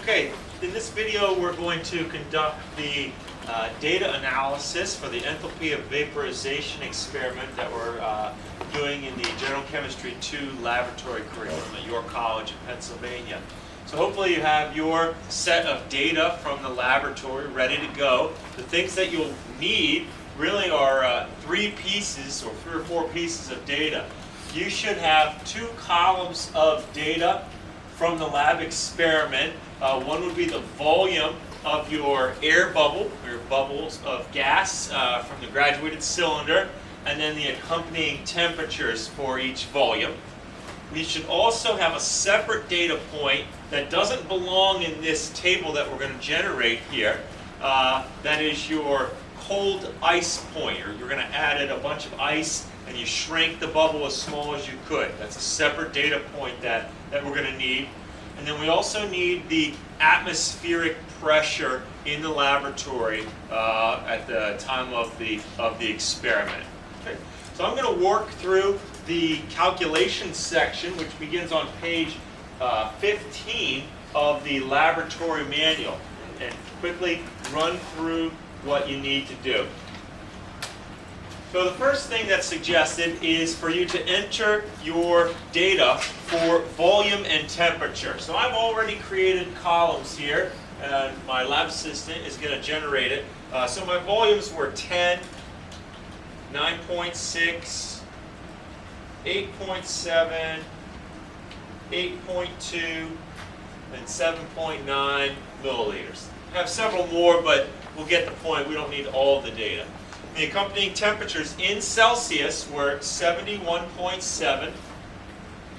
Okay, in this video we're going to conduct the data analysis for the enthalpy of vaporization experiment that we're doing in the General Chemistry 2 laboratory curriculum at York College in Pennsylvania. So hopefully you have your set of data from the laboratory ready to go. The things that you'll need really are three or four pieces of data. You should have 2 columns of data from the lab experiment. One would be the volume of your air bubble, or your bubbles of gas from the graduated cylinder, and then the accompanying temperatures for each volume. We should also have a separate data point that doesn't belong in this table that we're going to generate here. That is your cold ice point, or you're going to add in a bunch of ice and you shrink the bubble as small as you could. That's a separate data point that we're going to need. And then we also need the atmospheric pressure in the laboratory at the time of the experiment. Okay. So I'm going to work through the calculation section, which begins on page 15 of the laboratory manual, and quickly run through what you need to do. So the first thing that's suggested is for you to enter your data for volume and temperature. So I've already created columns here, and my lab assistant is going to generate it. So my volumes were 10, 9.6, 8.7, 8.2, and 7.9 milliliters. I have several more, but we'll get the point. We don't need all of the data. The accompanying temperatures in Celsius were 71.7,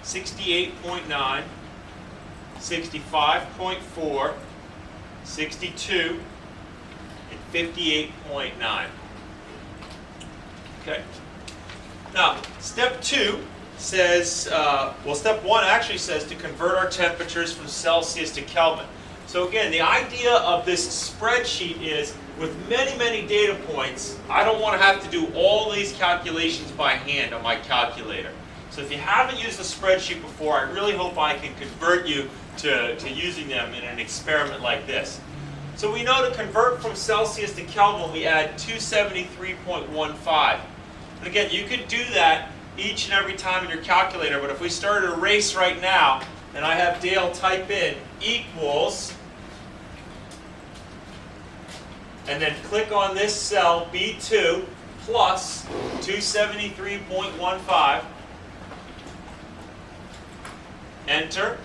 68.9, 65.4, 62, and 58.9. Okay. Now, step 2 says, step 1 actually says to convert our temperatures from Celsius to Kelvin. So again, the idea of this spreadsheet is, with many, many data points, I don't want to have to do all these calculations by hand on my calculator. So if you haven't used a spreadsheet before, I really hope I can convert you to using them in an experiment like this. So we know to convert from Celsius to Kelvin, we add 273.15. And again, you could do that each and every time in your calculator, but if we started a race right now, and I have Dale type in equals, and then click on this cell, B2, plus 273.15. Enter.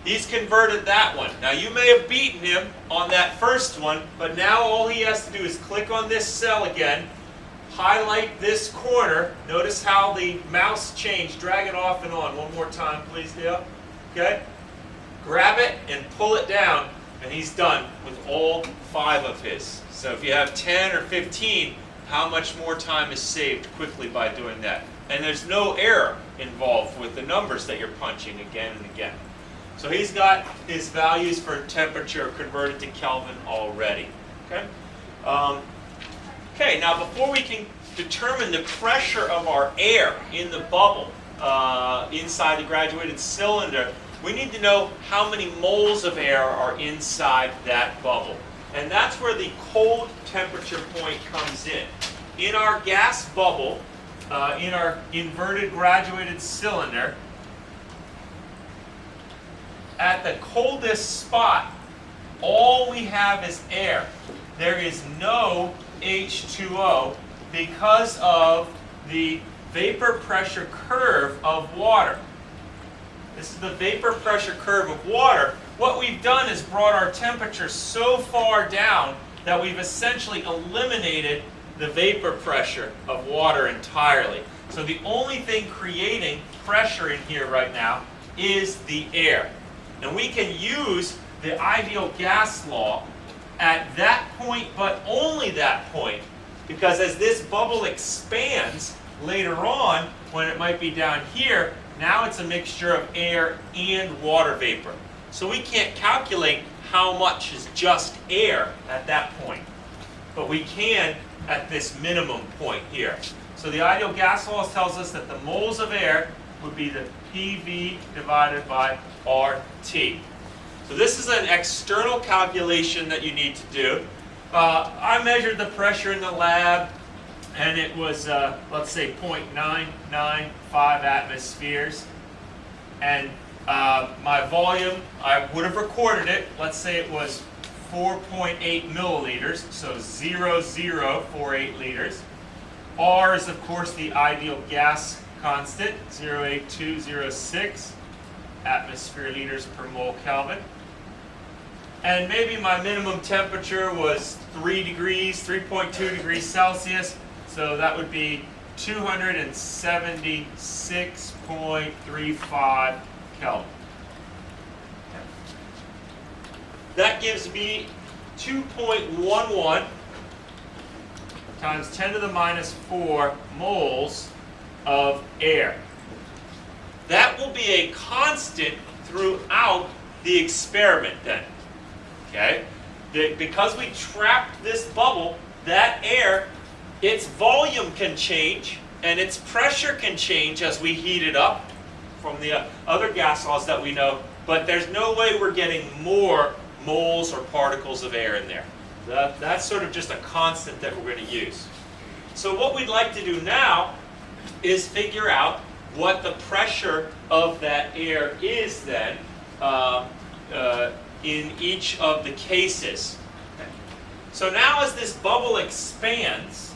He's converted that one. Now you may have beaten him on that first one, but now all he has to do is click on this cell again, highlight this corner. Notice how the mouse changed. Drag it off and on. One more time, please, Dale. Okay? Grab it and pull it down, and he's done with all 5 of his. So if you have 10 or 15, how much more time is saved quickly by doing that? And there's no error involved with the numbers that you're punching again and again. So he's got his values for temperature converted to Kelvin already. Okay? Okay, now before we can determine the pressure of our air in the bubble inside the graduated cylinder, we need to know how many moles of air are inside that bubble. And that's where the cold temperature point comes in. In our gas bubble, in our inverted graduated cylinder, at the coldest spot, all we have is air. There is no H2O because of the vapor pressure curve of water. This is the vapor pressure curve of water. What we've done is brought our temperature so far down that we've essentially eliminated the vapor pressure of water entirely. So the only thing creating pressure in here right now is the air. And we can use the ideal gas law at that point, but only that point, because as this bubble expands later on, when it might be down here, now it's a mixture of air and water vapor. So we can't calculate how much is just air at that point. But we can at this minimum point here. So the ideal gas law tells us that the moles of air would be the PV divided by RT. So this is an external calculation that you need to do. I measured the pressure in the lab, and it was, let's say, 0.995 atmospheres. And my volume, I would have recorded it. Let's say it was 4.8 milliliters, so 0.0048 liters. R is, of course, the ideal gas constant, 0.8206 atmosphere liters per mole Kelvin. And maybe my minimum temperature was 3.2 degrees Celsius, so that would be 276.35 Kelvin. That gives me 2.11 times 10 to the minus 4 moles of air. That will be a constant throughout the experiment then. Okay? Because we trapped this bubble, that air, its volume can change and its pressure can change as we heat it up from the other gas laws that we know, but there's no way we're getting more moles or particles of air in there. That's sort of just a constant that we're going to use. So what we'd like to do now is figure out what the pressure of that air is then in each of the cases. Okay. So now as this bubble expands,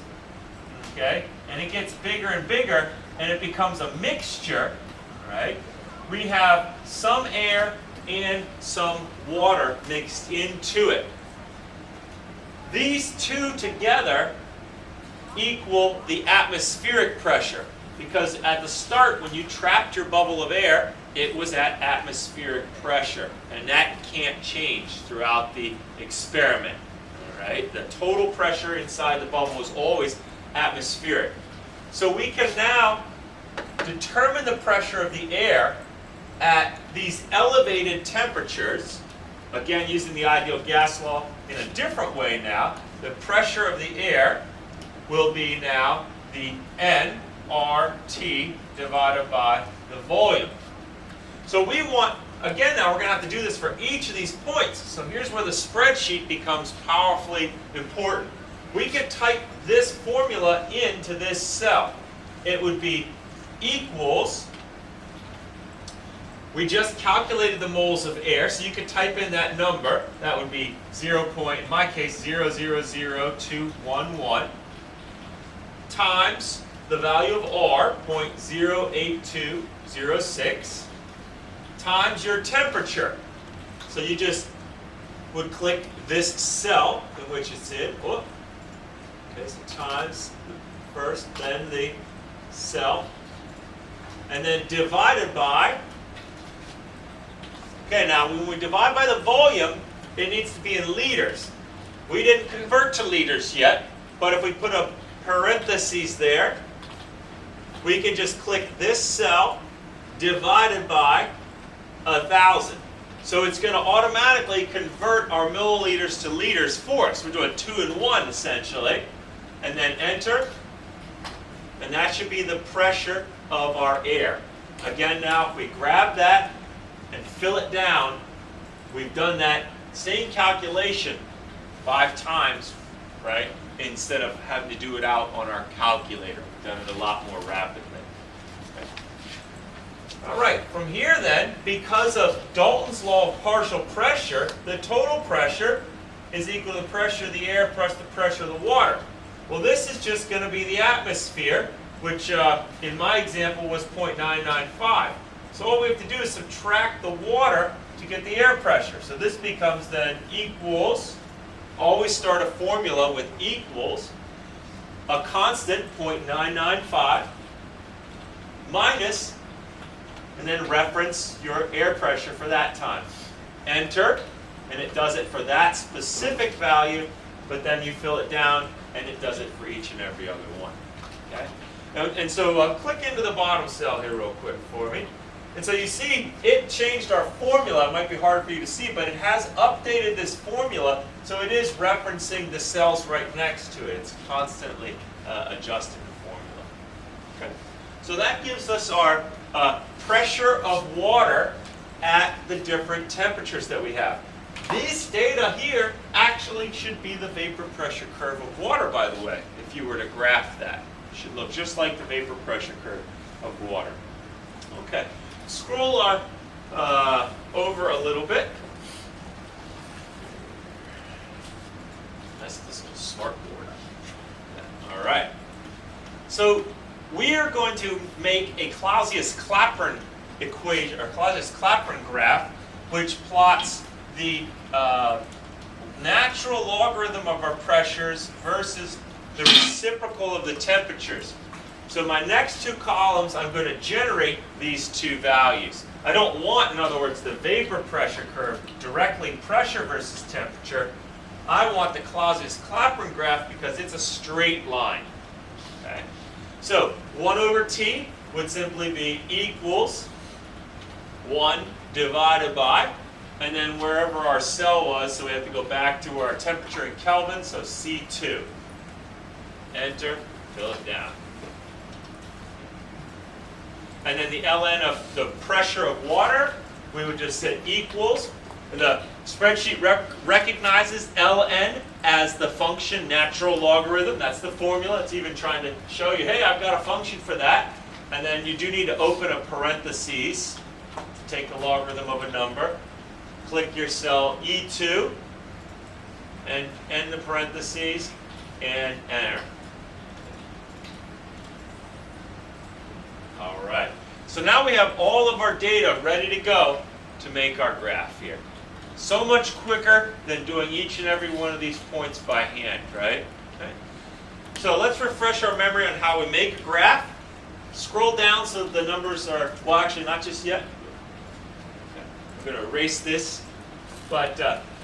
okay, and it gets bigger and bigger, and it becomes a mixture, right? We have some air and some water mixed into it. These two together equal the atmospheric pressure, because at the start when you trapped your bubble of air, it was at atmospheric pressure, and that can't change throughout the experiment. All right? The total pressure inside the bubble is always atmospheric. So we can now determine the pressure of the air at these elevated temperatures, again using the ideal gas law in a different way now. The pressure of the air will be now the nRT divided by the volume. So we want, again now we're going to have to do this for each of these points. So here's where the spreadsheet becomes powerfully important. We could type this formula into this cell. It would be equals, we just calculated the moles of air, so you could type in that number. That would be in my case, 0.00211 times the value of R, 0.08206, times your temperature. So you just would click this cell in which it's in. Oh, okay, so times first, then the cell, and then divided by. Okay, now when we divide by the volume, it needs to be in liters. We didn't convert to liters yet, but if we put a parentheses there, we can just click this cell divided by 1,000. So it's going to automatically convert our milliliters to liters for us. We're doing 2 and 1 essentially. And then enter. And that should be the pressure of our air. Again now, if we grab that and fill it down, we've done that same calculation 5 times, right? Instead of having to do it out on our calculator. We've done it a lot more rapidly. Okay. All right, from here then, because of Dalton's law of partial pressure, the total pressure is equal to the pressure of the air plus the pressure of the water. Well, this is just going to be the atmosphere, which in my example was 0.995. So all we have to do is subtract the water to get the air pressure. So this becomes then equals, always start a formula with equals, a constant, 0.995, minus, and then reference your air pressure for that time. Enter, and it does it for that specific value, but then you fill it down, and it does it for each and every other one. Okay? And so click into the bottom cell here real quick for me. And so you see, it changed our formula. It might be hard for you to see, but it has updated this formula, so it is referencing the cells right next to it. It's constantly adjusting the formula. Okay. So that gives us our pressure of water at the different temperatures that we have. This data here actually should be the vapor pressure curve of water, by the way, if you were to graph that. It should look just like the vapor pressure curve of water. Okay, scroll on over a little bit. That's this little smart board. All right. So we are going to make a Clausius-Clapeyron equation, or Clausius-Clapeyron graph, which plots the natural logarithm of our pressures versus the reciprocal of the temperatures. So my next two columns, I'm going to generate these two values. I don't want, in other words, the vapor pressure curve directly pressure versus temperature. I want the Clausius-Clapeyron graph because it's a straight line. Okay? So 1 over T would simply be equals 1 divided by, and then wherever our cell was, so we have to go back to our temperature in Kelvin, so C2. Enter, fill it down. And then the ln of the pressure of water, we would just say equals. And the spreadsheet recognizes ln as the function natural logarithm. That's the formula. It's even trying to show you, hey, I've got a function for that. And then you do need to open a parentheses to take the logarithm of a number. Click your cell E2 and end the parentheses and enter. All right. So now we have all of our data ready to go to make our graph here. So much quicker than doing each and every one of these points by hand, right? Okay. So let's refresh our memory on how we make a graph. Scroll down so the numbers are, well, actually not just yet. Okay. I'm going to erase this. But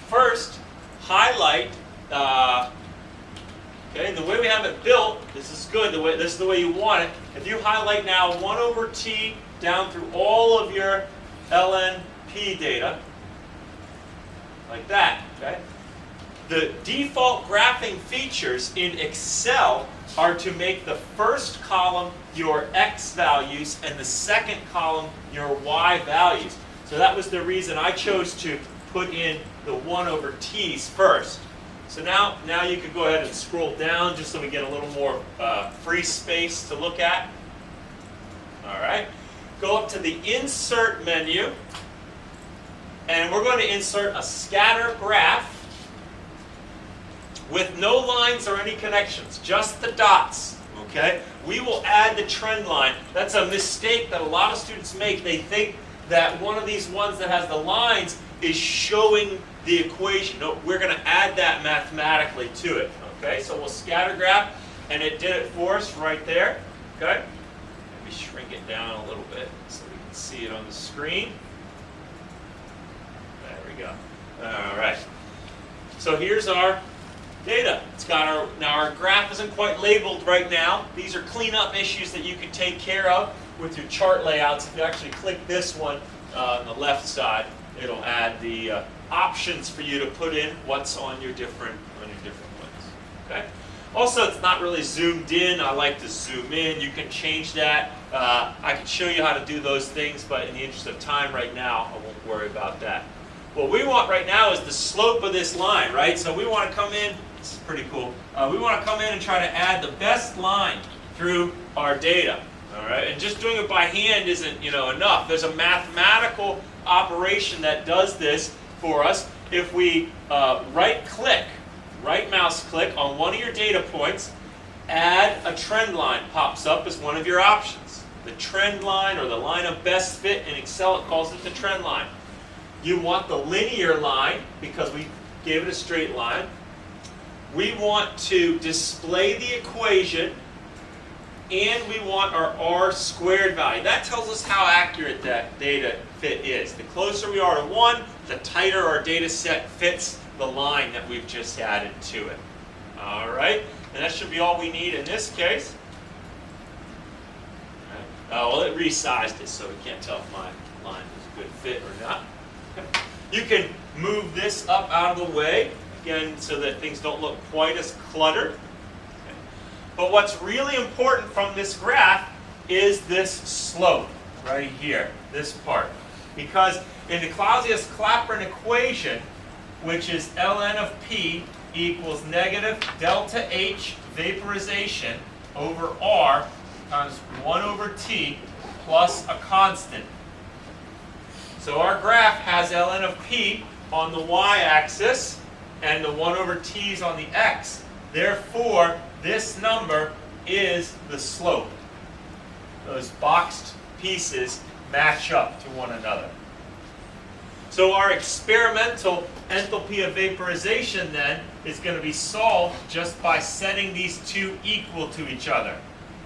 first, highlight, okay, the way we have it built, this is good, this is the way you want it. If you highlight now 1 over T down through all of your LNP data, like that, okay? The default graphing features in Excel are to make the first column your X values and the second column your Y values. So that was the reason I chose to put in the 1 over T's first. So now you can go ahead and scroll down just so we get a little more free space to look at. All right. Go up to the Insert menu, and we're going to insert a scatter graph with no lines or any connections, just the dots. Okay? We will add the trend line. That's a mistake that a lot of students make. They think that one of these ones that has the lines is showing the equation. No, we're going to add that mathematically to it. Okay, so we'll scatter graph, and it did it for us right there. Okay, let me shrink it down a little bit so we can see it on the screen. There we go. All right. So here's our data. It's got our, now our graph isn't quite labeled right now. These are cleanup issues that you can take care of with your chart layouts. If you actually click this one on the left side, it'll add the options for you to put in what's on your different ones. Okay. Also, it's not really zoomed in. I like to zoom in. You can change that. I can show you how to do those things, but in the interest of time right now, I won't worry about that. What we want right now is the slope of this line, right? So we want to come in. This is pretty cool. We want to come in and try to add the best line through our data. All right, and just doing it by hand isn't, enough. There's a mathematical operation that does this for us. If we right mouse click on one of your data points, add a trend line pops up as one of your options. The trend line, or the line of best fit, in Excel it calls it the trend line. You want the linear line because we gave it a straight line. We want to display the equation, and we want our R squared value. That tells us how accurate that data fit is. The closer we are to 1, the tighter our data set fits the line that we've just added to it. All right, and that should be all we need in this case. Well, it resized it, so we can't tell if my line is a good fit or not. Okay. You can move this up out of the way, again, so that things don't look quite as cluttered. Okay. But what's really important from this graph is this slope right here, this part. Because in the Clausius-Clapeyron equation, which is ln of P equals negative delta H vaporization over R times 1 over T plus a constant. So our graph has ln of P on the y-axis and the 1 over T's on the x. Therefore, this number is the slope. Those boxed pieces match up to one another. So our experimental enthalpy of vaporization then is going to be solved just by setting these two equal to each other,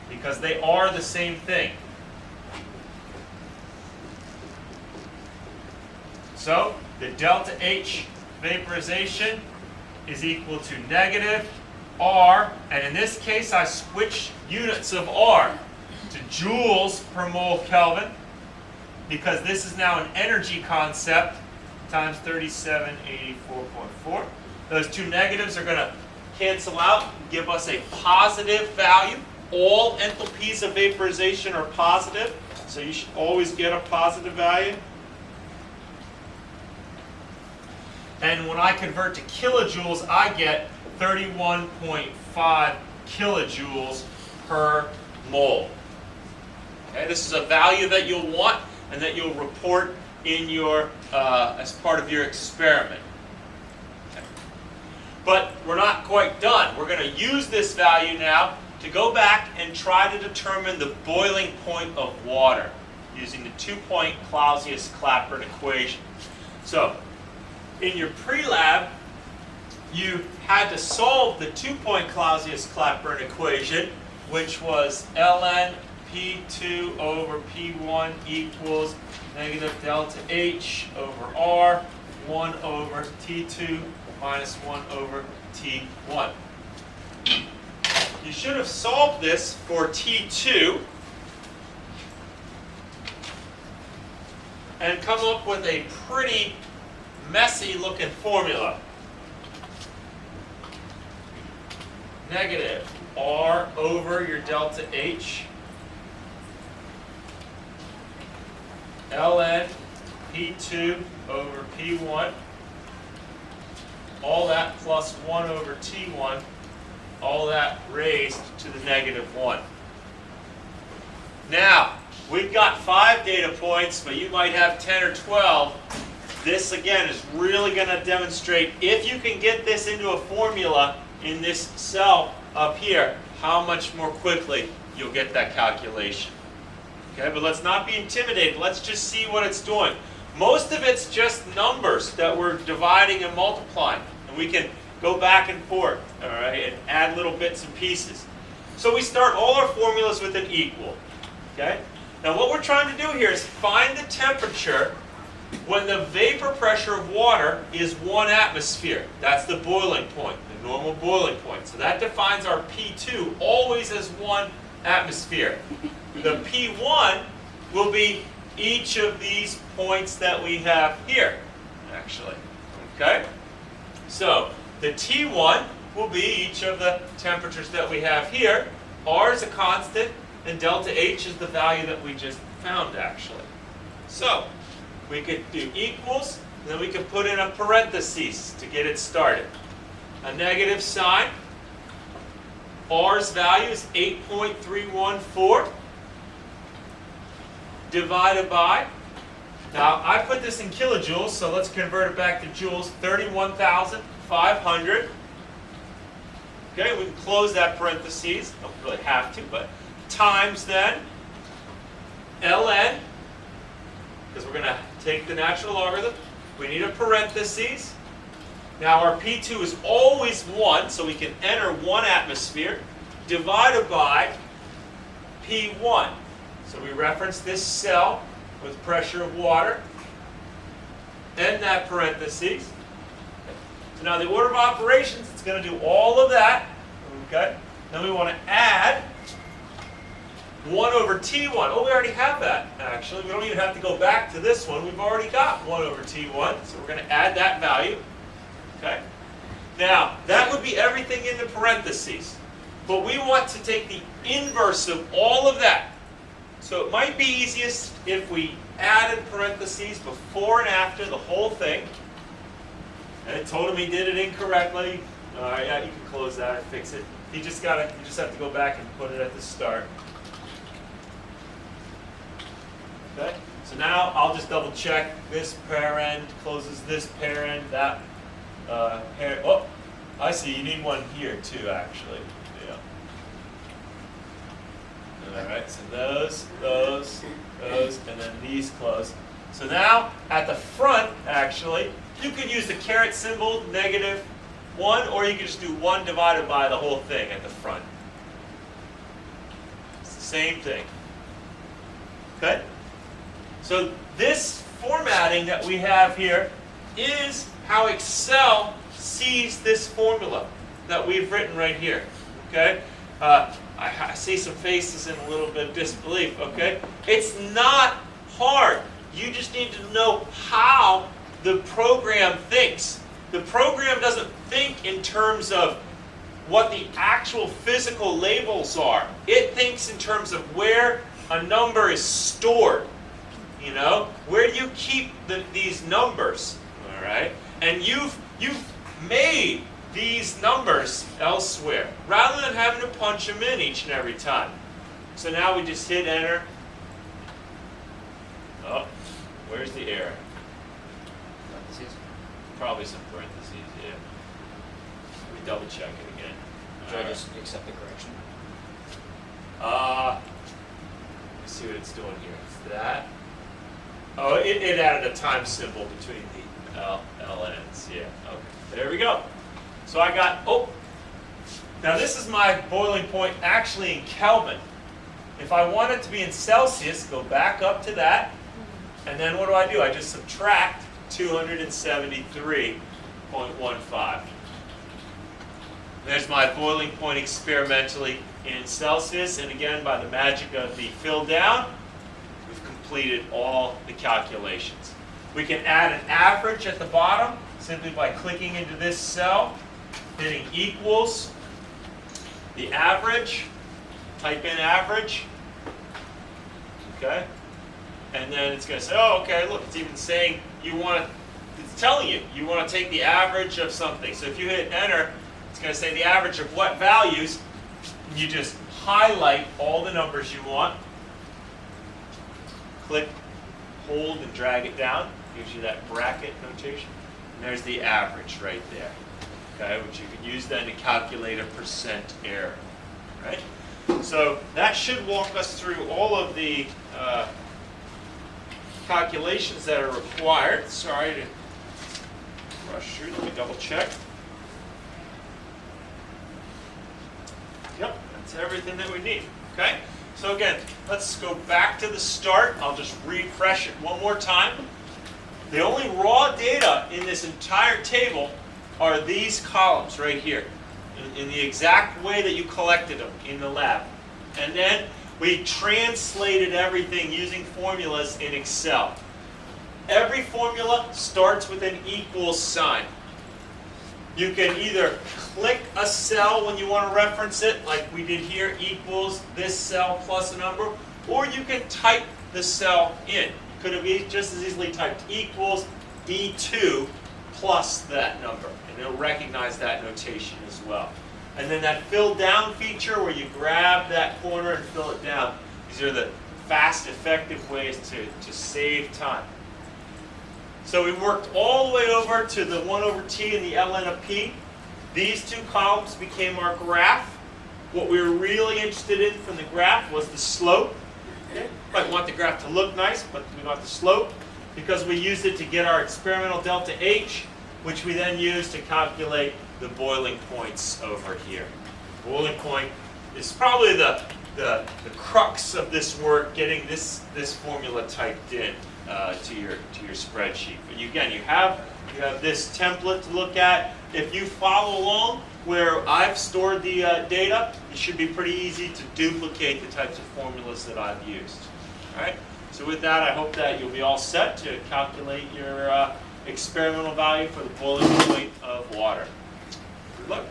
because they are the same thing. So the delta H vaporization is equal to negative R, and in this case I switched units of R to joules per mole Kelvin, because this is now an energy concept, times 3784.4. Those two negatives are going to cancel out and give us a positive value. All enthalpies of vaporization are positive, so you should always get a positive value. And when I convert to kilojoules, I get 31.5 kilojoules per mole. Okay, this is a value that you'll want and that you'll report in your as part of your experiment. Okay. But we're not quite done. We're going to use this value now to go back and try to determine the boiling point of water using the 2-point Clausius-Clapeyron equation. So, in your pre-lab, you had to solve the 2-point Clausius-Clapeyron equation, which was ln P2 over P1 equals negative delta H over R, 1 over T2 minus 1 over T1. You should have solved this for T2 and come up with a pretty messy looking formula. Negative R over your delta H ln P2 over P1, all that plus 1 over T1, all that raised to the negative 1. Now, we've got 5 data points, but you might have 10 or 12. This, again, is really going to demonstrate, if you can get this into a formula in this cell up here, how much more quickly you'll get that calculation. Okay, but let's not be intimidated. Let's just see what it's doing. Most of it's just numbers that we're dividing and multiplying. And we can go back and forth, all right, and add little bits and pieces. So we start all our formulas with an equal. Okay? Now what we're trying to do here is find the temperature when the vapor pressure of water is 1 atmosphere. That's the boiling point, the normal boiling point. So that defines our P2 always as 1 atmosphere. The P1 will be each of these points that we have here, actually. Okay? So the T1 will be each of the temperatures that we have here. R is a constant, and delta H is the value that we just found, actually. So we could do equals, and then we could put in a parenthesis to get it started. A negative sign. R's value is 8.314 divided by, now I put this in kilojoules, so let's convert it back to joules, 31,500. Okay, we can close that parentheses, don't really have to, but times then ln, because we're going to take the natural logarithm, we need a parentheses. Now our P2 is always 1, so we can enter 1 atmosphere, divided by P1. So we reference this cell with pressure of water, end that parentheses. So now the order of operations, it's going to do all of that. Okay? Then we want to add 1 over T1. Oh, we already have that, actually. We don't even have to go back to this one. We've already got 1 over T1, so we're going to add that value. Okay? Now, that would be everything in the parentheses. But we want to take the inverse of all of that. So it might be easiest if we added parentheses before and after the whole thing. And it told him he did it incorrectly. All right, yeah, you can close that and fix it. You just have to go back and put it at the start. Okay. So now I'll just double check this parent closes this parent, that parent. Oh, I see. You need one here too, actually. Yeah. All right. So those, and then these close. So now at the front, actually, you could use the caret symbol, -1, or you could just do 1 divided by the whole thing at the front. It's the same thing. Okay? So this formatting that we have here is how Excel sees this formula that we've written right here. Okay? I see some faces in a little bit of disbelief. Okay? It's not hard. You just need to know how the program thinks. The program doesn't think in terms of what the actual physical labels are. It thinks in terms of where a number is stored. You know, where do you keep these numbers? All right, and you've made these numbers elsewhere rather than having to punch them in each and every time. So now we just hit enter. Oh, where's the error? Parentheses. Probably some parentheses. Yeah. Let me double check it again. Should I just accept the correction? Let's see what it's doing here. It's that. Oh, it added a time symbol between the LNs. Yeah, okay. There we go. So I got, oh, now this is my boiling point actually in Kelvin. If I want it to be in Celsius, go back up to that, and then what do? I just subtract 273.15. There's my boiling point experimentally in Celsius, and again, by the magic of the fill down, we've completed all the calculations. We can add an average at the bottom simply by clicking into this cell, hitting equals, the average, type in average, okay, and then it's going to say, oh, okay, look, it's even saying it's telling you want to take the average of something. So if you hit enter, it's going to say the average of what values. You just highlight all the numbers you want. Click, hold, and drag it down. Gives you that bracket notation. And there's the average right there. Okay, which you can use then to calculate a percent error. Right? So that should walk us through all of the calculations that are required. Sorry to rush through. Let me double check. Yep, that's everything that we need. Okay? So again, let's go back to the start. I'll just refresh it one more time. The only raw data in this entire table are these columns right here, in the exact way that you collected them in the lab. And then we translated everything using formulas in Excel. Every formula starts with an equals sign. You can either click a cell when you want to reference it, like we did here, equals this cell plus a number, or you can type the cell in. You could have just as easily typed equals B2 plus that number, and it'll recognize that notation as well. And then that fill down feature where you grab that corner and fill it down. These are the fast, effective ways to save time. So we worked all the way over to the 1 over t and the ln of p. These two columns became our graph. What we were really interested in from the graph was the slope. Okay? Might want the graph to look nice, but we want the slope because we used it to get our experimental delta H, which we then used to calculate the boiling points over here. Boiling point is probably the crux of this work, getting this formula typed in to your spreadsheet. But again, you have this template to look at. If you follow along where I've stored the data, it should be pretty easy to duplicate the types of formulas that I've used. All right. So with that, I hope that you'll be all set to calculate your experimental value for the boiling point of water. Good luck.